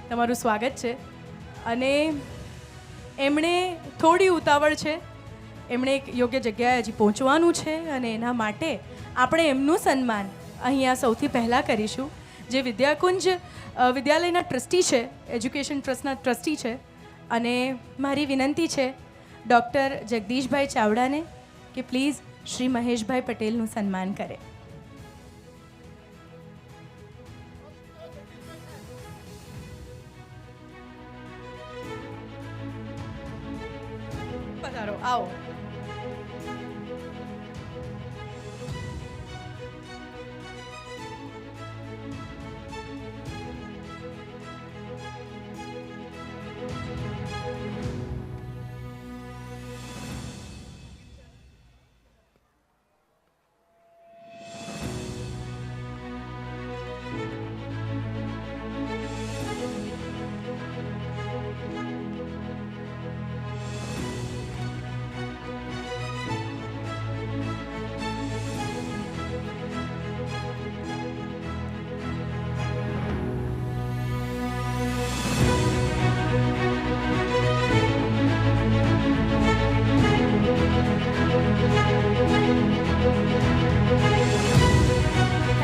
તમારું સ્વાગત છે. અને એમણે થોડી ઉતાવળ છે, એમણે એક યોગ્ય જગ્યાએ હજી પહોંચવાનું છે અને એના માટે આપણે એમનું સન્માન અહીંયા સૌથી પહેલાં કરીશું. જે વિદ્યાકુંજ વિદ્યાલયના ટ્રસ્ટી છે, એજ્યુકેશન ટ્રસ્ટના ટ્રસ્ટી છે. અને મારી વિનંતી છે ડૉક્ટર જગદીશભાઈ ચાવડાને કે પ્લીઝ શ્રી મહેશભાઈ પટેલનું સન્માન કરે. પધારો, આવો.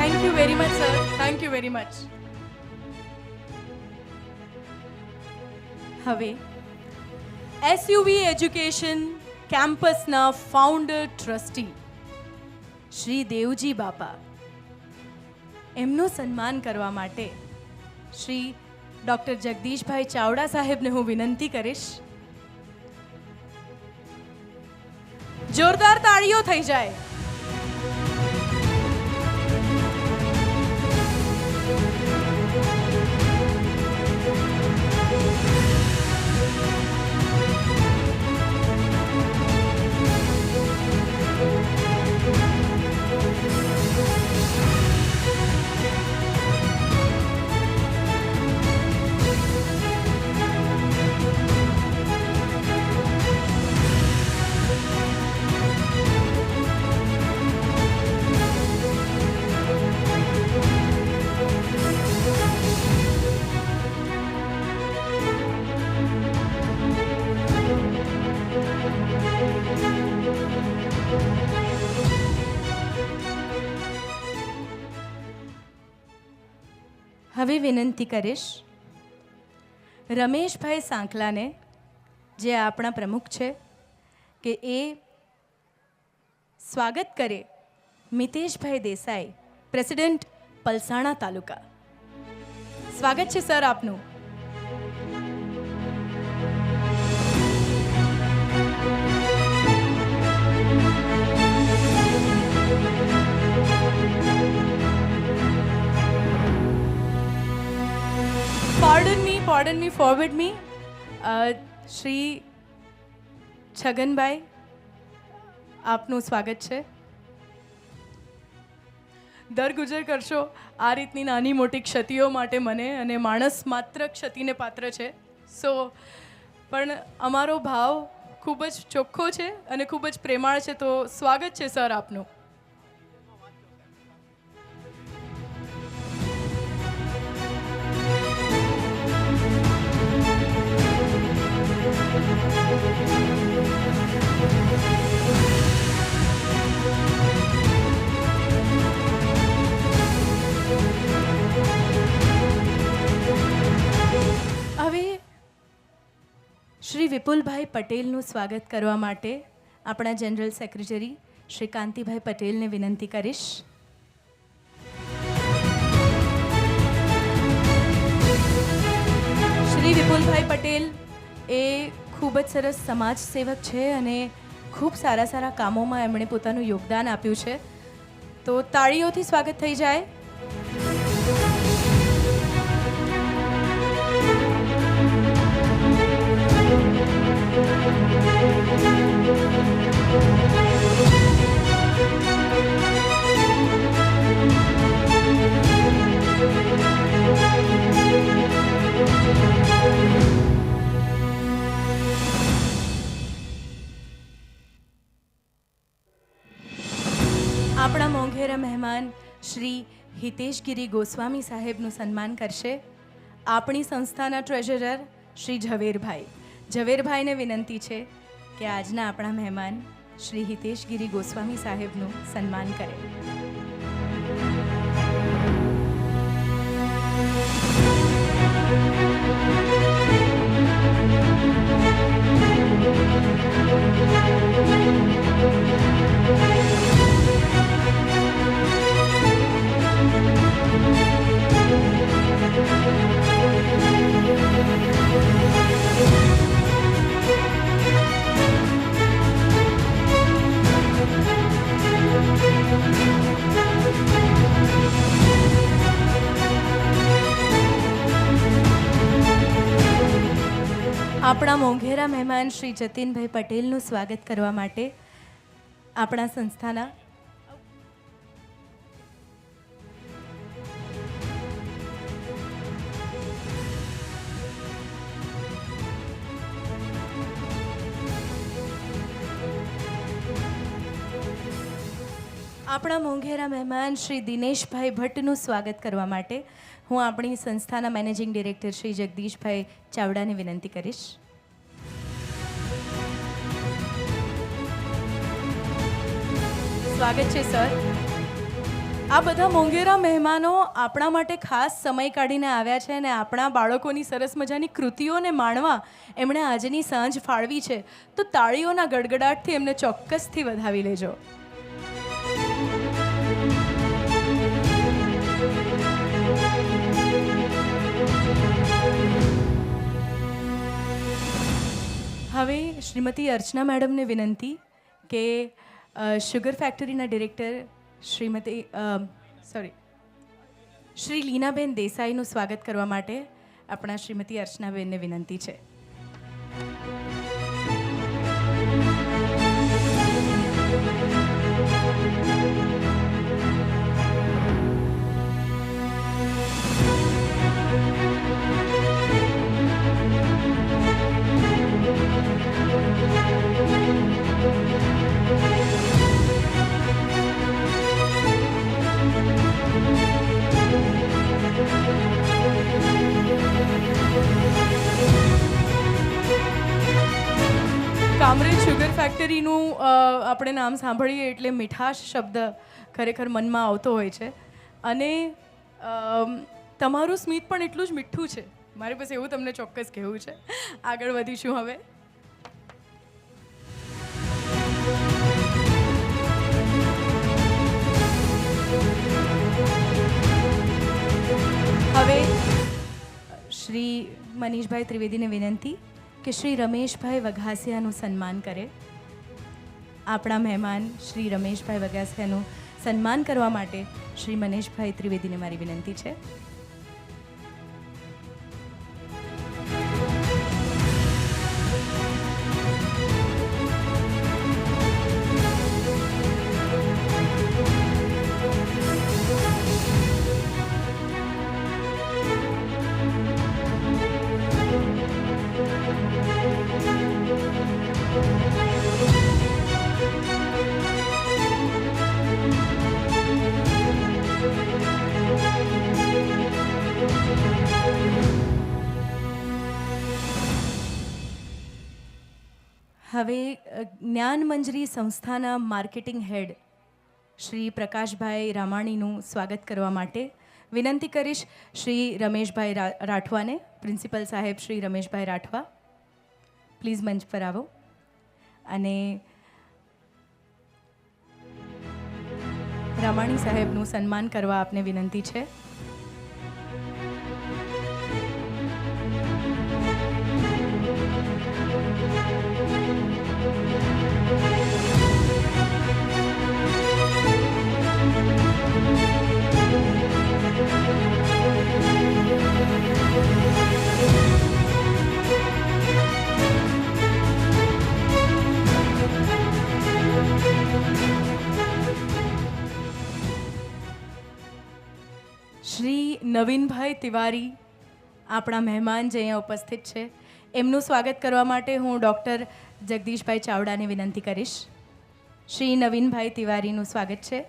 Thank you very much sir, thank you very much. હવે એસયુવી એજ્યુકેશન કેમ્પસના ફાઉન્ડર ટ્રસ્ટી શ્રી દેવજી બાપા, એમનું સન્માન કરવા માટે શ્રી ડૉક્ટર જગદીશભાઈ ચાવડા સાહેબને હું વિનંતી કરીશ. જોરદાર તાળીઓ થઈ જાય. હવે વિનંતી કરીશ રમેશભાઈ સાંકલાને, જે આપણા પ્રમુખ છે, કે એ સ્વાગત કરે મિતેશભાઈ દેસાઈ, પ્રેસિડેન્ટ પલસાણા તાલુકા. સ્વાગત છે સર આપનું. Pardon me, forward me. Shri Chhaganbhai, આપનું સ્વાગત છે. દરગુજર કરશો આ રીતની નાની મોટી ક્ષતિઓ માટે. મને અને માણસ માત્ર ક્ષતિને પાત્ર છે. પણ અમારો ભાવ ખૂબ જ ચોખ્ખો છે અને ખૂબ જ પ્રેમાળ છે. તો સ્વાગત છે સર આપનું. હવે શ્રી વિપુલભાઈ પટેલનું સ્વાગત કરવા માટે આપણા જનરલ સેક્રેટરી શ્રી કાંતિભાઈ પટેલને વિનંતી કરીશ. શ્રી વિપુલભાઈ પટેલ એ ખૂબ જ સરસ સમાજ સેવક છે અને ખૂબ સારા સારા કામોમાં એમણે પોતાનું યોગદાન આપ્યું છે. તો તાળીઓથી સ્વાગત થઈ જાય. આપણા મોંઘેરા મહેમાન શ્રી હિતેશગીરી ગોસ્વામી સાહેબનું સન્માન કરશે આપણી સંસ્થાના ટ્રેઝરર શ્રી ઝવેરભાઈને વિનંતી છે કે આજના આપણા મહેમાન શ્રી હિતેશગીરી ગોસ્વામી સાહેબનું સન્માન કરે. આપણા મોંઘેરા મહેમાન શ્રી જતીનભાઈ પટેલનું સ્વાગત કરવા માટે આપણા સંસ્થાના શ્રી દિનેશભાઈ ભટ્ટનું સ્વાગત કરવા માટે હું આપણી સંસ્થાના મેનેજિંગ ડિરેક્ટર શ્રી જગદીશભાઈ ચાવડાને વિનંતી કરીશ. સ્વાગત છે સર. આ બધા મોંઘેરા મહેમાનો આપણા માટે ખાસ સમય કાઢીને આવ્યા છે અને આપણા બાળકોની સરસ મજાની કૃતિઓને માણવા એમણે આજની સાંજ ફાળવી છે, તો તાળીઓના ગડગડાટથી એમને ચોક્કસથી વધાવી લેજો. હવે શ્રીમતી અર્ચના મેડમને વિનંતી કે શુગર ફેક્ટરીના ડિરેક્ટર શ્રી લીનાબેન દેસાઈનું સ્વાગત કરવા માટે આપણા શ્રીમતી અર્ચનાબેનને વિનંતી છે. કામરેજ શુગર ફેક્ટરીનું આપણે નામ સાંભળીએ એટલે મીઠાશ શબ્દ ખરેખર મનમાં આવતો હોય છે અને તમારું સ્મિત પણ એટલું જ મીઠું છે. મારી પાસે એવું તમને ચોક્કસ કહેવું છે. આગળ વધીશું હવે. હવે શ્રી મનીષભાઈ ત્રિવેદીને વિનંતી કે શ્રી રમેશભાઈ વઘાસિયાનું સન્માન કરે. આપણા મહેમાન શ્રી રમેશભાઈ વઘાસિયાનું સન્માન કરવા માટે શ્રી મનીષભાઈ ત્રિવેદીને મારી વિનંતી છે. હવે જ્ઞાન મંજરી સંસ્થાના માર્કેટિંગ હેડ શ્રી પ્રકાશભાઈ રામાણીનું સ્વાગત કરવા માટે વિનંતી કરીશ શ્રી રમેશભાઈ રાઠવાને. પ્રિન્સિપલ સાહેબ શ્રી રમેશભાઈ રાઠવા, પ્લીઝ મંચ પર આવો અને રામાણી સાહેબનું સન્માન કરવા આપને વિનંતી છે. શ્રી નવીનભાઈ તિવારી આપણા મહેમાન જે અહીંયા ઉપસ્થિત છે, એમનું સ્વાગત કરવા માટે હું ડૉક્ટર જગદીશભાઈ ચાવડાને વિનંતી કરીશ. શ્રી નવીનભાઈ તિવારીનું સ્વાગત છે.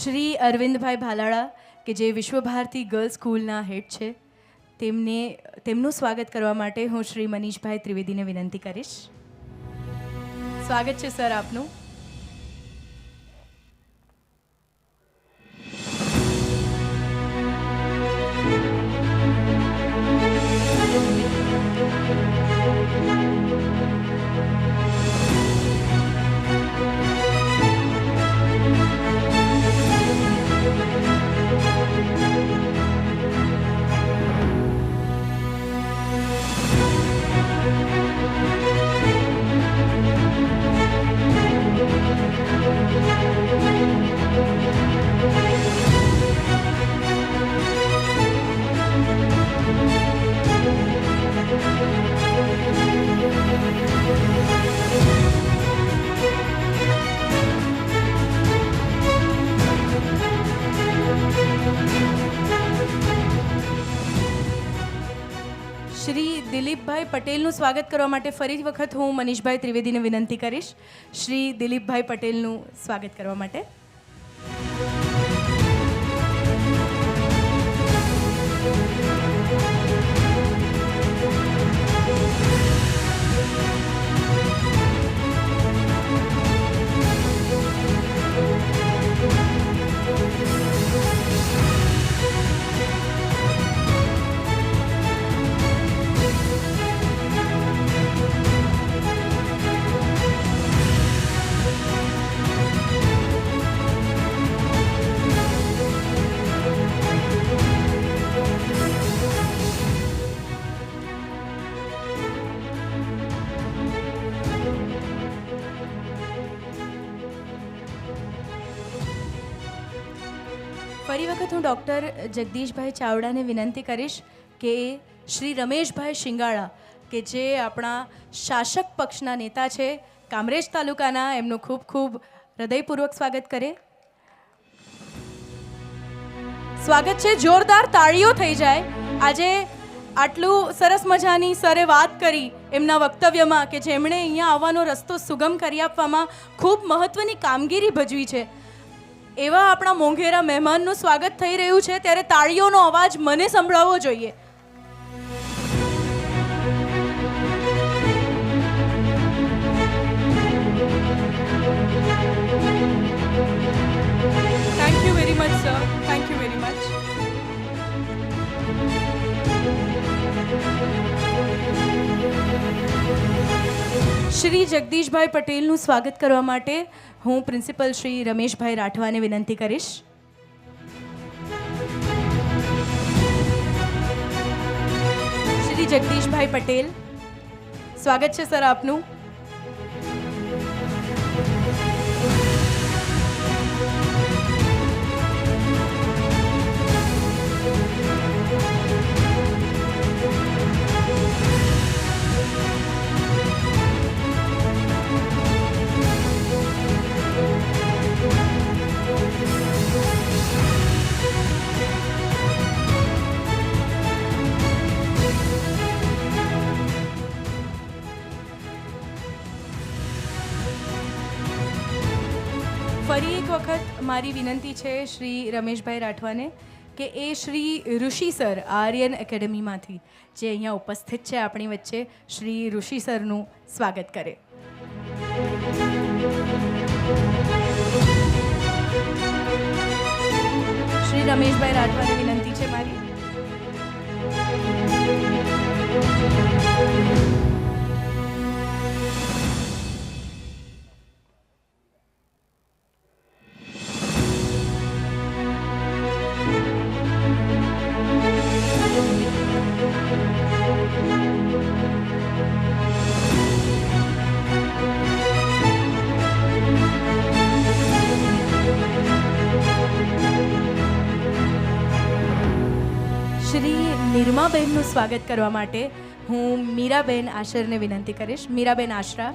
શ્રી અરવિંદભાઈ ભાલાળા કે જે વિશ્વભારતી ગર્લ્સ સ્કૂલના હેડ છે તેમનું સ્વાગત કરવા માટે હું શ્રી મનીષભાઈ ત્રિવેદીને વિનંતી કરીશ. સ્વાગત છે સર આપનું. શ્રી દિલીપભાઈ પટેલનું સ્વાગત કરવા માટે ફરી વખત હું મનીષભાઈ ત્રિવેદીને વિનંતી કરીશ. શ્રી દિલીપભાઈ પટેલનું સ્વાગત કરવા માટે. ફરી વખત હું ડૉક્ટર જગદીશભાઈ ચાવડાને વિનંતી કરીશ કે શ્રી રમેશભાઈ શિંગાળા કે જે આપણા શાસક પક્ષના નેતા છે કામરેજ તાલુકાના, એમનું ખૂબ ખૂબ હૃદયપૂર્વક સ્વાગત કરે. સ્વાગત છે, જોરદાર તાળીઓ થઈ જાય. આજે આટલું સરસ મજાની સરે વાત કરી એમના વક્તવ્યમાં કે જેમણે અહીંયા આવવાનો રસ્તો સુગમ કરી આપવામાં ખૂબ મહત્ત્વની કામગીરી ભજવી છે, એવા આપણા મોંઘેરા મહેમાનનું સ્વાગત થઈ રહ્યું છે ત્યારે તાળીઓનો અવાજ મને સંભળાવવો જોઈએ. Thank you very much sir, thank you very much. Shri Jagdishbhai પટેલનું સ્વાગત કરવા માટે હું પ્રિન્સિપલ શ્રી રમેશભાઈ રાઠવાને વિનંતી કરીશ. શ્રી જગદીશભાઈ પટેલ, સ્વાગત છે સર આપનું. ફરી એક વખત મારી વિનંતી છે શ્રી રમેશભાઈ રાઠવાને કે એ શ્રી ઋષિ સર આર્યન એકેડમીમાંથી જે અહીંયા ઉપસ્થિત છે આપણી વચ્ચે, શ્રી ઋષિ સરનું સ્વાગત કરે. શ્રી રમેશભાઈ રાઠવાને વિનંતી છે મારી. શ્રી નિરમાબેનનું સ્વાગત કરવા માટે હું મીરાબેન આશરને વિનંતી કરીશ. મીરાબેન આશરા.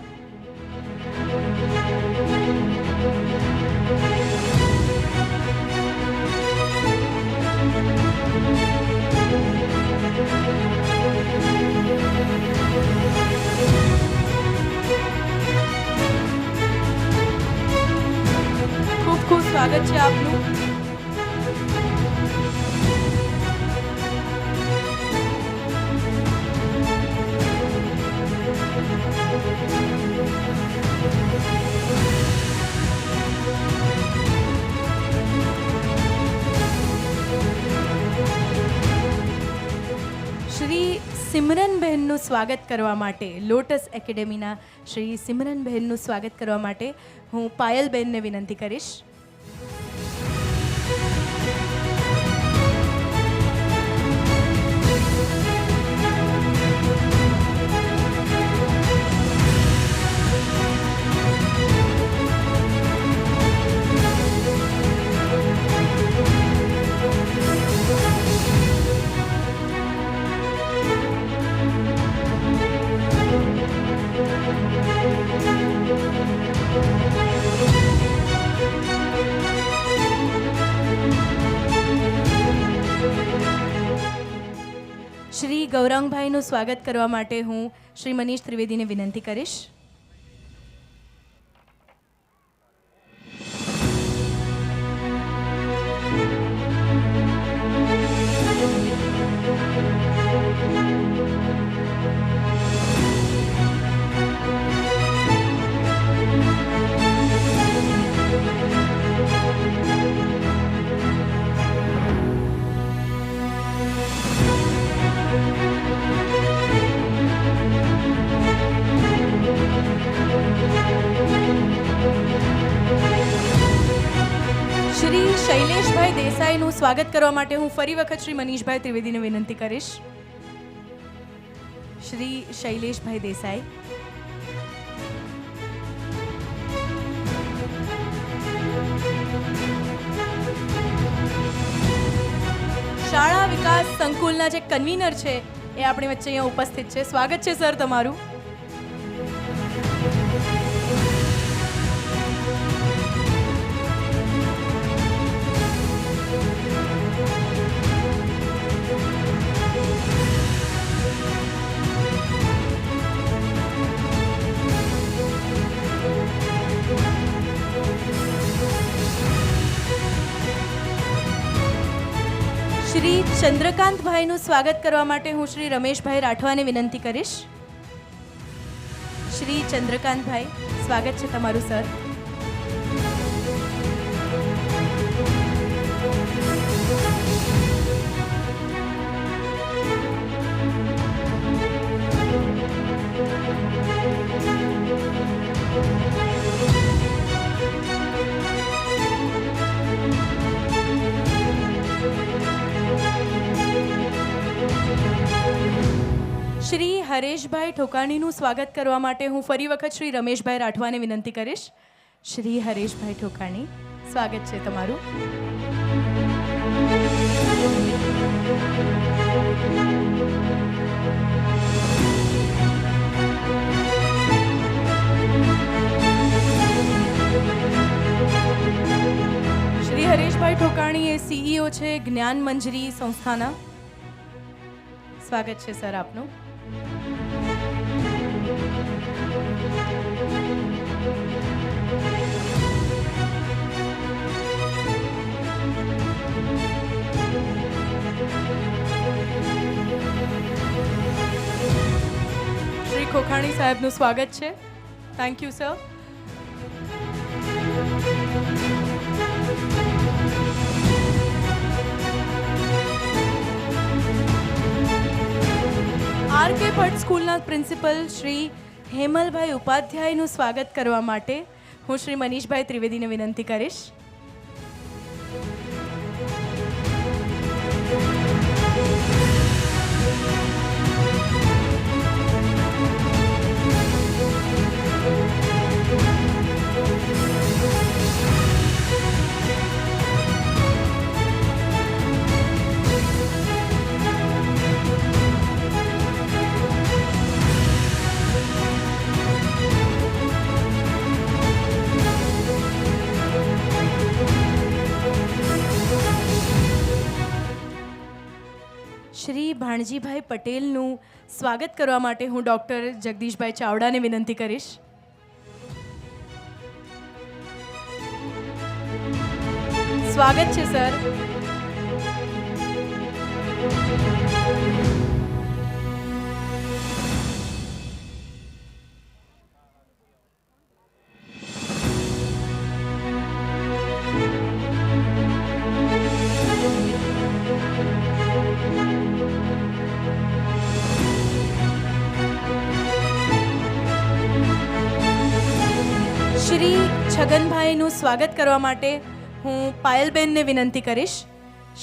ખૂબ ખૂબ સ્વાગત છે આપનું. સિમરનબહેનનું સ્વાગત કરવા માટે, લોટસ એકેડેમીના શ્રી સિમરનબહેનનું સ્વાગત કરવા માટે હું પાયલબેનને વિનંતી કરીશ. શ્રી ગૌરાંગભાઈનું સ્વાગત કરવા માટે હું શ્રી મનીષ ત્રિવેદીને વિનંતી કરીશ. શ્રી શૈલેષભાઈ દેસાઈનું સ્વાગત કરવા માટે હું ફરી વખત શ્રી મનીષભાઈ ત્રિવેદીને વિનંતી કરીશ. શ્રી શૈલેષભાઈ દેસાઈ. શાળા વિકાસ સંકુલના જે કન્વીનર છે એ આપણી વચ્ચે અહીંયા ઉપસ્થિત છે. સ્વાગત છે સર તમારું. શ્રી ચંદ્રકાંતભાઈનું સ્વાગત કરવા માટે હું શ્રી રમેશભાઈ રાઠવાને વિનંતી કરીશ. શ્રી ચંદ્રકાંતભાઈ, સ્વાગત છે તમારું સર. શ્રી હરેશભાઈ ઠોકાણીનું સ્વાગત કરવા માટે હું ફરી વખત શ્રી રમેશભાઈ રાઠવાને વિનંતી કરીશ. શ્રી હરેશભાઈ ઠોકાણી, સ્વાગત છે તમારું. શ્રી હરેશભાઈ ઠોકાણી એ CEO છે જ્ઞાન મંજરી સંસ્થાના. સ્વાગત છે સર આપનું. શ્રી ખોખાણી સાહેબનું સ્વાગત છે. Thank you sir. R.K.. Bhatt સ્કૂલના પ્રિન્સિપલ શ્રી હેમલભાઈ ઉપાધ્યાયનું સ્વાગત કરવા માટે હું શ્રી મનીષભાઈ ત્રિવેદીને વિનંતી કરીશ. શ્રી ભાણજીભાઈ પટેલનું સ્વાગત કરવા માટે હું ડૉક્ટર જગદીશભાઈ ચાવડાને વિનંતી કરીશ. સ્વાગત છે સર. શ્રી છગનભાઈનું સ્વાગત કરવા માટે હું પાયલબેનને વિનંતી કરીશ.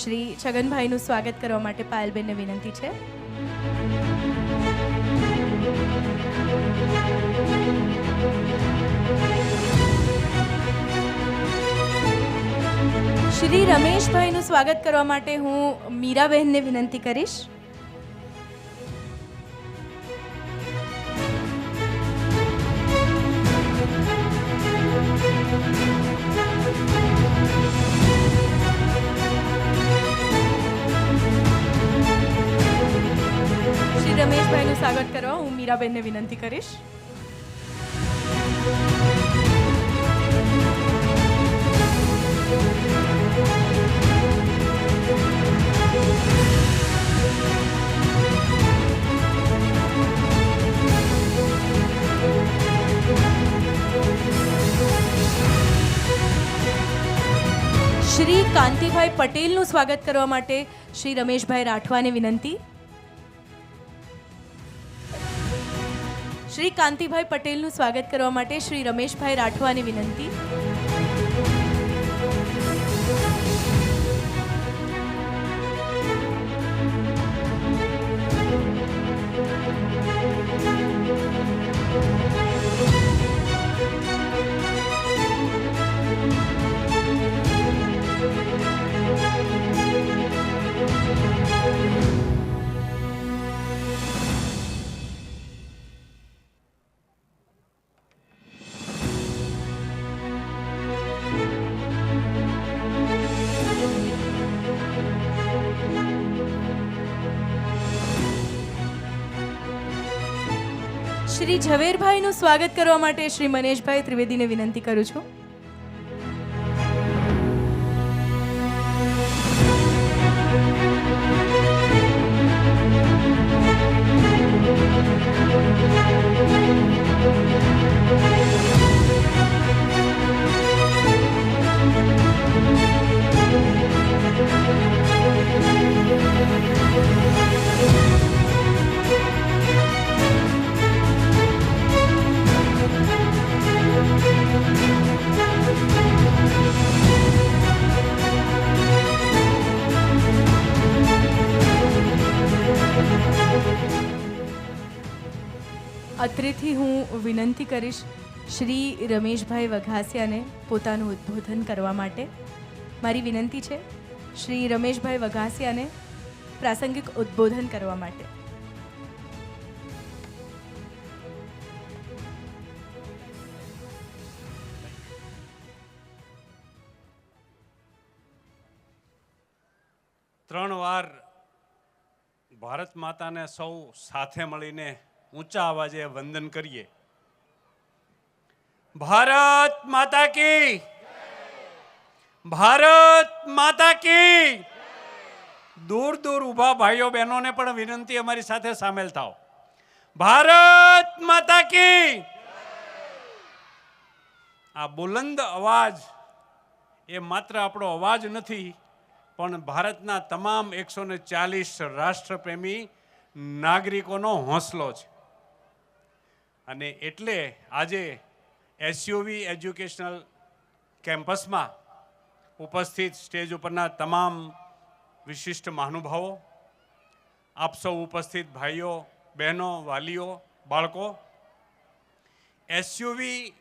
શ્રી છગનભાઈનું સ્વાગત કરવા માટે પાયલબેનને વિનંતી છે. શ્રી રમેશભાઈનું સ્વાગત કરવા માટે હું મીરાબહેનને વિનંતી કરીશ. શ્રી રમેશભાઈનું સ્વાગત કરવા હું મીરાબહેનને વિનંતી કરીશ. શ્રી કાંતિભાઈ પટેલનું સ્વાગત કરવા માટે શ્રી રમેશભાઈ રાઠવાને વિનંતી. શ્રી કાંતિભાઈ પટેલનું સ્વાગત કરવા માટે શ્રી રમેશભાઈ રાઠવાને વિનંતી. શ્રી ઝવેરભાઈનું સ્વાગત કરવા માટે શ્રી મનેશભાઈ ત્રિવેદીને વિનંતી કરું છું. અત્રેથી હું વિનંતી કરીશ શ્રી રમેશભાઈ વઘાસિયાને પોતાનું ઉદ્બોધન કરવા માટે. મારી વિનંતી છે શ્રી રમેશભાઈ વઘાસિયાને પ્રાસંગિક ઉદ્બોધન કરવા માટે. ત્રણ વાર ભારત માતાને સૌ સાથે મળીને ઊંચા અવાજે વંદન કરીએ. ભારત માતા કી, ભારત માતા કી. દૂર દૂર ઊભા ભાઈઓ બહેનોને પણ વિનંતી, અમારી સાથે સામેલ થાઓ. ભારત માતા કી. આ બુલંદ અવાજ એ માત્ર આપણો અવાજ નથી, પણ ભારતના તમામ 140 રાષ્ટ્રપ્રેમી નાગરિકોનો હોંસલો છે. અને એટલે આજે એસયુવી એજ્યુકેશનલ કેમ્પસમાં ઉપસ્થિત સ્ટેજ ઉપરના તમામ વિશિષ્ટ મહાનુભાવો, આપ સૌ ઉપસ્થિત ભાઈઓ બહેનો, વાલીઓ, બાળકો, એસયુવી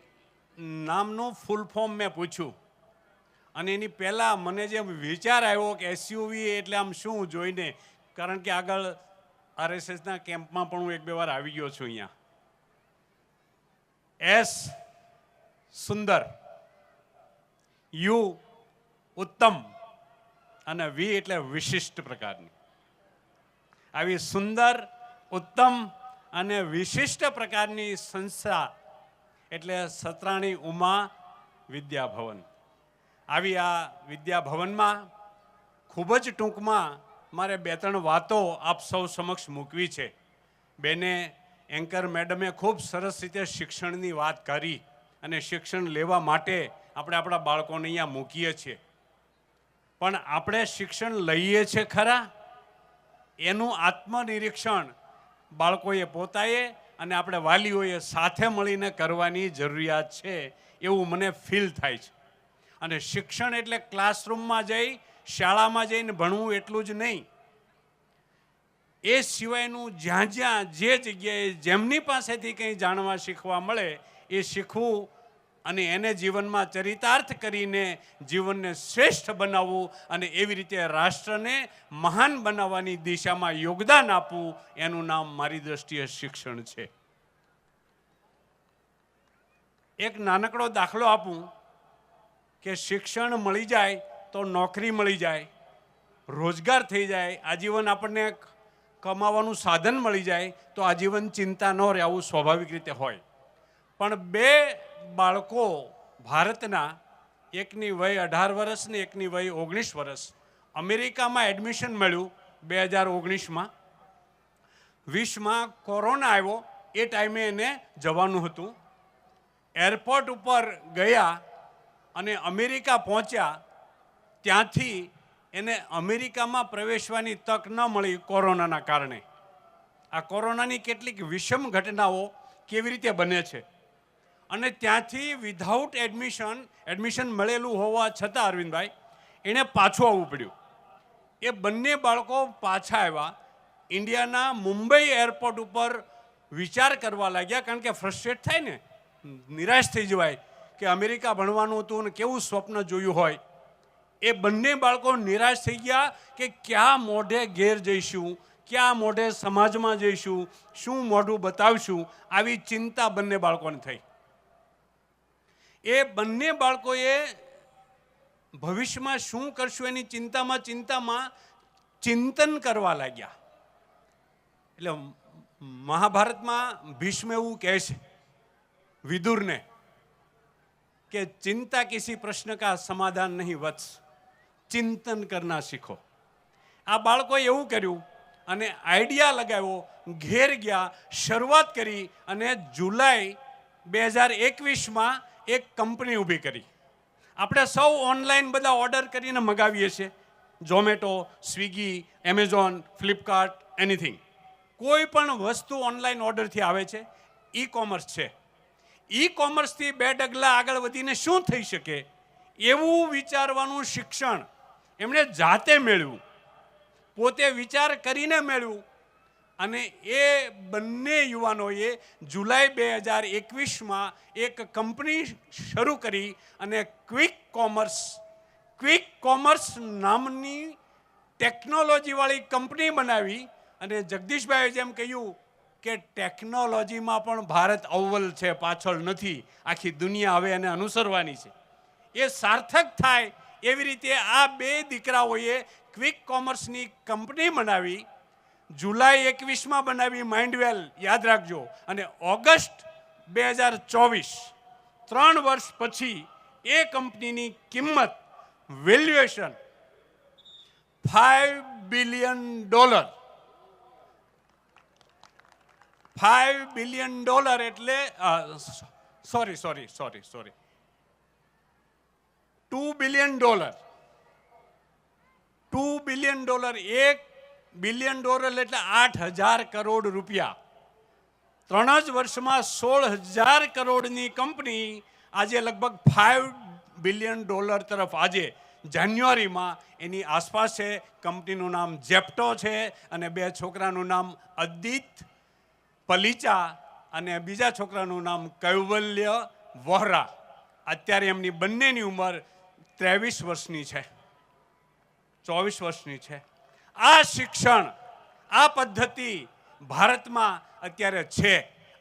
નામનું ફૂલ ફોર્મ મેં પૂછ્યું અને એની પહેલાં મને જે વિચાર આવ્યો કે એસયુવી એટલે આમ શું જોઈને, કારણ કે આગળ આરએસએસના કેમ્પમાં પણ હું 1-2 વાર આવી ગયો છું. અહીંયા એસ સુંદર, યુ ઉત્તમ અને વી એટલે વિશિષ્ટ પ્રકારની. આવી સુંદર, ઉત્તમ અને વિશિષ્ટ પ્રકારની સંસ્થા એટલે સતરાણી ઉમા વિદ્યાભવન. આવી આ વિદ્યાભવનમાં ખૂબ જ ટૂંકમાં મારે 2-3 વાતો આપ સૌ સમક્ષ મૂકવી છે. બેને એન્કર મેડમે ખૂબ સરસ રીતે શિક્ષણની વાત કરી અને શિક્ષણ લેવા માટે આપણે આપણા બાળકોને અહીંયા મૂકીએ છીએ. પણ આપણે શિક્ષણ લઈએ છીએ ખરા, એનું આત્મનિરીક્ષણ બાળકોએ પોતાએ અને આપણે વાલીઓએ સાથે મળીને કરવાની જરૂરિયાત છે. એવું મને ફીલ થાય છે. અને શિક્ષણ એટલે ક્લાસરૂમમાં જઈ શાળામાં જઈને ભણવું એટલું જ નહીં, એ સિવાયનું જ્યાં જ્યાં જે જગ્યાએ જેમની પાસેથી કંઈ જાણવા શીખવા મળે એ શીખવું અને એને જીવનમાં ચરિતાર્થ કરીને જીવનને શ્રેષ્ઠ બનાવવું અને એવી રીતે રાષ્ટ્રને મહાન બનાવવાની દિશામાં યોગદાન આપવું, એનું નામ મારી દ્રષ્ટિએ શિક્ષણ છે. એક નાનકડો દાખલો આપું કે શિક્ષણ મળી જાય તો નોકરી મળી જાય, રોજગાર થઈ જાય, આજીવન આપણને કમાવાનું સાધન મળી જાય તો આજીવન ચિંતા ન રહે, આવું સ્વાભાવિક રીતે હોય. પણ બે બાળકો ભારતના, એકની વય 18 વર્ષ ને એકની વય 19 વર્ષ, અમેરિકામાં એડમિશન મળ્યું 2019માં. 20માં કોરોના આવ્યો, એ ટાઈમે એને જવાનું હતું. એરપોર્ટ ઉપર ગયા અને અમેરિકા પહોંચ્યા, ત્યાંથી એને અમેરિકામાં પ્રવેશવાની તક ન મળી કોરોનાના કારણે. આ કોરોનાની કેટલીક વિષમ ઘટનાઓ કેવી રીતે બને છે. અને ત્યાંથી વિધાઉટ એડમિશન મળેલું હોવા છતાં અરવિંદભાઈ એણે પાછું આવવું પડ્યું. એ બંને બાળકો પાછા આવ્યા. ઇન્ડિયાના મુંબઈ એરપોર્ટ ઉપર વિચાર કરવા લાગ્યા, કારણ કે ફ્રસ્ટ્રેટ થાય ને, નિરાશ થઈ જવાય કે અમેરિકા ભણવાનું હતું ને કેવું સ્વપ્ન જોયું હોય. એ બંને બાળકો નિરાશ થઈ ગયા કે ક્યાં મોઢે ઘેર જઈશું, ક્યાં મોઢે સમાજમાં જઈશું, શું મોઢું બતાવશું, આવી ચિંતા બંને બાળકોને થઈ. એ બંને બાળકોએ ભવિષ્યમાં શું કરશું એની ચિંતામાં ચિંતન કરવા લાગ્યા. એટલે મહાભારતમાં ભીષ્મ એવું કહે છે વિદુરને કે ચિંતા કિસી પ્રશ્ન કા સમાધાન નહીં વત્સ, ચિંતન કરના શીખો. આ બાળકોએ એવું કર્યું અને આઈડિયા લગાવ્યો, ઘેર ગયા, શરૂઆત કરી અને જુલાઈ 2021માં એક કંપની ઊભી કરી. આપણે સૌ ઓનલાઈન બધા ઓર્ડર કરીને મગાવીએ છીએ, Zomato, Swiggy, Amazon, Flipkart, anything. કોઈ પણ વસ્તુ ઓનલાઈન ઓર્ડરથી આવે છે, ઈ કોમર્સ છે. ઈ કોમર્સથી 2 ડગલા આગળ વધીને શું થઈ શકે એવું વિચારવાનું શિક્ષણ એમણે જાતે મેળવ્યું, પોતે વિચાર કરીને મેળવ્યું. અને એ બંને યુવાનોએ જુલાઈ 2021માં એક કંપની શરૂ કરી અને ક્વિક કોમર્સ નામની ટેકનોલોજીવાળી કંપની બનાવી. અને જગદીશભાઈએ જેમ કહ્યું કે ટેકનોલોજીમાં પણ ભારત અવ્વલ છે, પાછળ નથી. આખી દુનિયા હવે એને અનુસરવાની છે. એ સાર્થક થાય એવી રીતે આ બે દીકરાઓએ ક્વિક કોમર્સની કંપની બનાવી. જુલાઈ 21માં બનાવી, માઇન્ડવેલ યાદ રાખજો. અને ઓગસ્ટ 2024, 3 વર્ષ પછી એ કંપનીની કિંમત, વેલ્યુએશન $5 બિલિયન. $5 બિલિયન એટલે સોરી $2 બિલિયન. $2 બિલિયન, $1 બિલિયન એટલે 8,000 કરોડ રૂપિયા. 3 જ વર્ષમાં 16,000 કરોડની કંપની આજે લગભગ $5 બિલિયન તરફ આજે જાન્યુઆરીમાં એની આસપાસ છે. કંપનીનું નામ જેપ્ટો છે અને 2 છોકરાનું નામ અદિત પલીચા અને બીજા છોકરાનું નામ કૈવલ્ય વોહરા. અત્યારે એમની બંનેની ઉંમર 23 વર્ષની છે, 24 વર્ષની છે. આ શિક્ષણ, આ પદ્ધતિ ભારતમાં અત્યારે છે.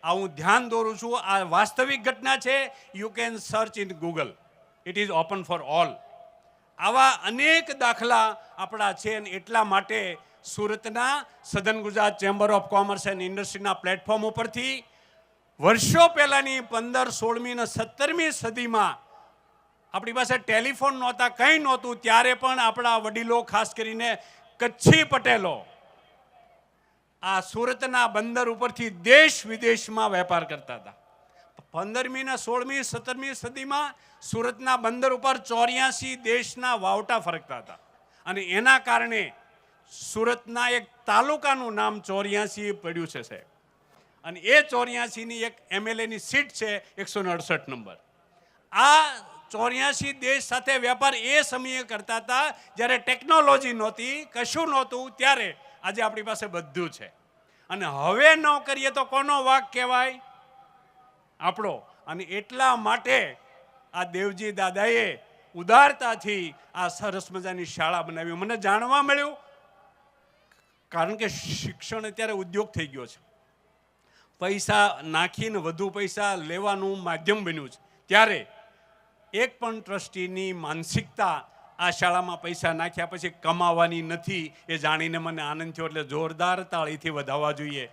આ હું ધ્યાન દોરું છું, આ વાસ્તવિક ઘટના છે. You can search in Google, it is open for all. આવા અનેક દાખલા આપણા છે. અને એટલા માટે સુરતના southern Gujarat chamber of commerce and ઇન્ડસ્ટ્રીના પ્લેટફોર્મ ઉપરથી વર્ષો પહેલાંની 15, 16મી અને 17મી સદીમાં આપણી પાસે ટેલિફોન નહોતા, કંઈ નહોતું, ત્યારે પણ આપણા વડીલો, ખાસ કરીને કચ્છી પટેલો, આ સુરતના બંદર ઉપરથી દેશ વિદેશમાં વેપાર કરતા હતા. 15મી ને 16મી, 17મી સદીમાં સુરતના બંદર ઉપર 84 દેશના વાવટા ફરકતા હતા. અને એના કારણે સુરતના એક તાલુકાનું નામ 84 પડ્યું છે સાહેબ. અને એ 84ની એક MLAની સીટ છે 168 નંબર. આ 84 દેશ સાથે વેપાર એ સમયે કરતા હતા જ્યારે ટેકનોલોજી નહોતી, કશું નહોતું, ત્યારે આજે આપણી પાસે બધું છે. અને હવે ન કરીએ તો કોનો વાંક કહેવાય? આપણો. અને એટલા માટે આ દેવજી દાદાએ ઉદારતાથી આ સરસ મજાની શાળા બનાવી. મને જાણવા મળ્યું, કારણ કે શિક્ષણ અત્યારે ઉદ્યોગ થઈ ગયો છે, પૈસા નાખીને વધુ પૈસા લેવાનું માધ્યમ બન્યું છે. ત્યારે એક પણ ટ્રસ્ટીની માનસિકતા આ શાળામાં પૈસા નાખ્યા પછી કમાવાની નથી એ જાણીને મને આનંદ થયો. એટલે જોરદાર તાળીથી વધાવવા જોઈએ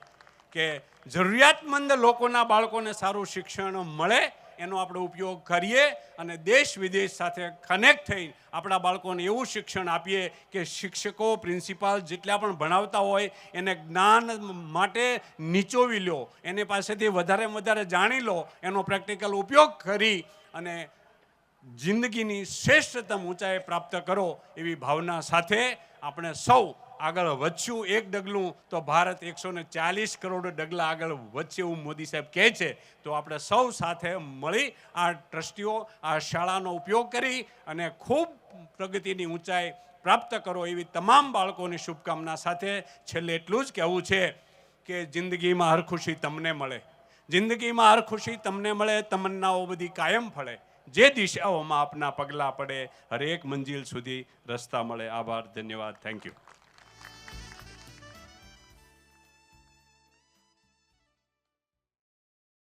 કે જરૂરિયાતમંદ લોકોના બાળકોને સારું શિક્ષણ મળે, એનો આપણે ઉપયોગ કરીએ અને દેશ વિદેશ સાથે કનેક્ટ થઈ આપણા બાળકોને એવું શિક્ષણ આપીએ કે શિક્ષકો, પ્રિન્સિપાલ જેટલા પણ ભણાવતા હોય એને જ્ઞાન માટે નીચોવી લો, એની પાસેથી વધારે જાણી લો, એનો પ્રેક્ટિકલ ઉપયોગ કરી અને જિંદગીની શ્રેષ્ઠતમ ઊંચાઈ પ્રાપ્ત કરો એવી ભાવના સાથે આપણે સૌ આગળ વધશું. એક ડગલું તો ભારત 140 કરોડ ડગલા આગળ વધશે એવું મોદી સાહેબ કહે છે. તો આપણે સૌ સાથે મળી આ ટ્રસ્ટીઓ આ શાળાનો ઉપયોગ કરી અને ખૂબ પ્રગતિની ઊંચાઈ પ્રાપ્ત કરો એવી તમામ બાળકોની શુભકામના સાથે છેલ્લે એટલું જ કહેવું છે કે જિંદગીમાં હર ખુશી તમને મળે, જિંદગીમાં હર ખુશી તમને મળે, તમન્નાઓ બધી કાયમ ફળે, જે દિશાઓમાં આપના પગલાં પડે, હરેક મંજિલ સુધી રસ્તા મળે. આભાર, ધન્યવાદ, થેન્ક યુ.